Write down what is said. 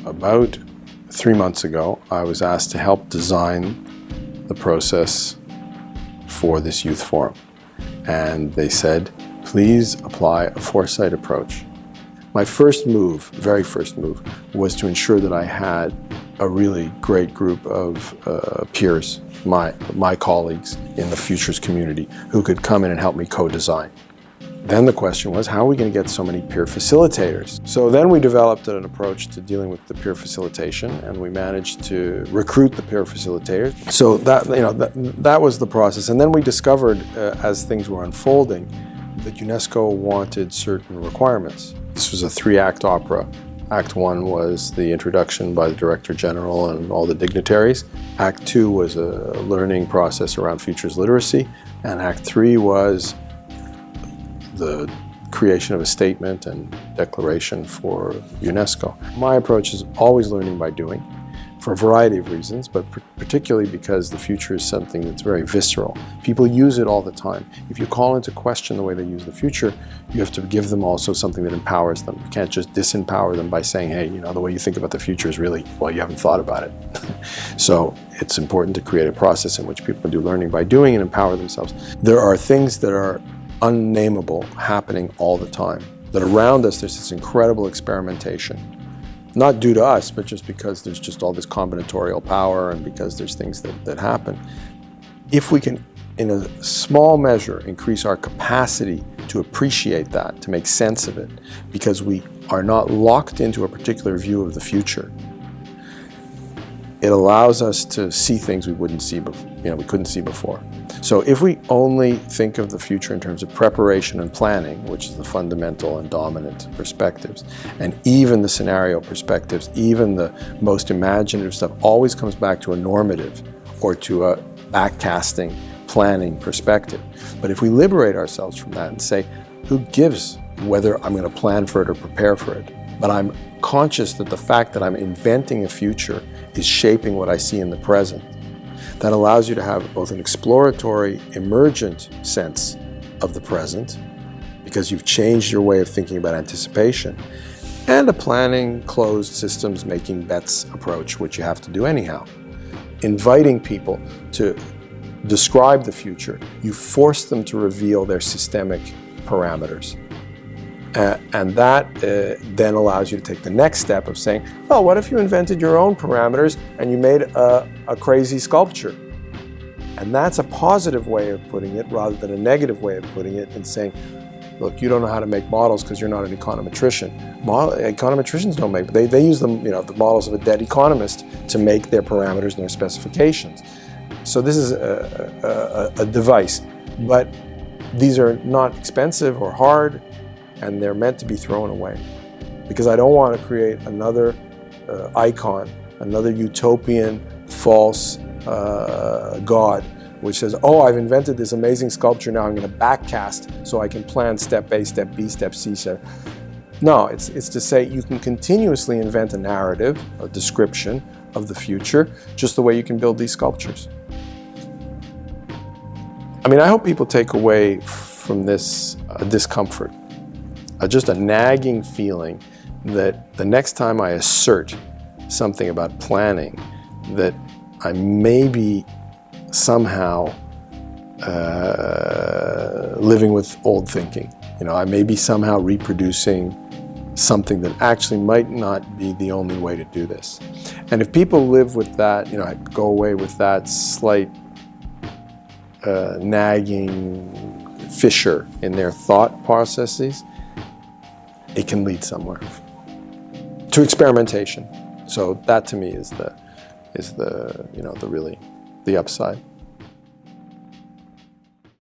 About 3 months ago, I was asked to help design the process for this youth forum. And they said, please apply a Foresight approach. My first move, very first move, was to ensure that I had a really great group of peers, my colleagues in the Futures community, who could come in and help me co-design. Then the question was, how are we going to get so many peer facilitators? So then we developed an approach to dealing with the peer facilitation, and we managed to recruit the peer facilitators. So that was the process. And then we discovered, as things were unfolding, that UNESCO wanted certain requirements. This was a 3-act opera. Act 1 was the introduction by the Director General and all the dignitaries. Act 2 was a learning process around futures literacy. And Act 3 was the creation of a statement and declaration for UNESCO. My approach is always learning by doing, for a variety of reasons, but particularly because the future is something that's very visceral. People use it all the time. If you call into question the way they use the future, you have to give them also something that empowers them. You can't just disempower them by saying, hey, the way you think about the future is really, well, you haven't thought about it. So it's important to create a process in which people do learning by doing and empower themselves. There are things that are unnameable happening all the time. That around us there's this incredible experimentation. Not due to us, but just because there's just all this combinatorial power and because there's things that happen. If we can, in a small measure, increase our capacity to appreciate that, to make sense of it, because we are not locked into a particular view of the future, it allows us to see things we couldn't see before. So if we only think of the future in terms of preparation and planning, which is the fundamental and dominant perspectives, and even the scenario perspectives, even the most imaginative stuff, always comes back to a normative or to a backcasting, planning perspective. But if we liberate ourselves from that and say, who gives whether I'm going to plan for it or prepare for it? But I'm conscious that the fact that I'm inventing a future is shaping what I see in the present. That allows you to have both an exploratory, emergent sense of the present, because you've changed your way of thinking about anticipation, and a planning, closed systems, making bets approach, which you have to do anyhow. Inviting people to describe the future, you force them to reveal their systemic parameters. And that then allows you to take the next step of saying, well, what if you invented your own parameters and you made a crazy sculpture? And that's a positive way of putting it rather than a negative way of putting it, and saying, look, you don't know how to make models because you're not an econometrician. Econometricians don't make, they use them, the models of a dead economist to make their parameters and their specifications. So this is a device, but these are not expensive or hard, and they're meant to be thrown away. Because I don't want to create another icon, another utopian, false God, which says, oh, I've invented this amazing sculpture, now I'm going to backcast so I can plan step A, step B, step C, step... No, it's to say you can continuously invent a narrative, a description of the future, just the way you can build these sculptures. I hope people take away from this discomfort, just a nagging feeling that the next time I assert something about planning, that I may be somehow living with old thinking. I may be somehow reproducing something that actually might not be the only way to do this. And if people live with that, go away with that slight nagging fissure in their thought processes, it can lead somewhere to experimentation. So that to me is the upside.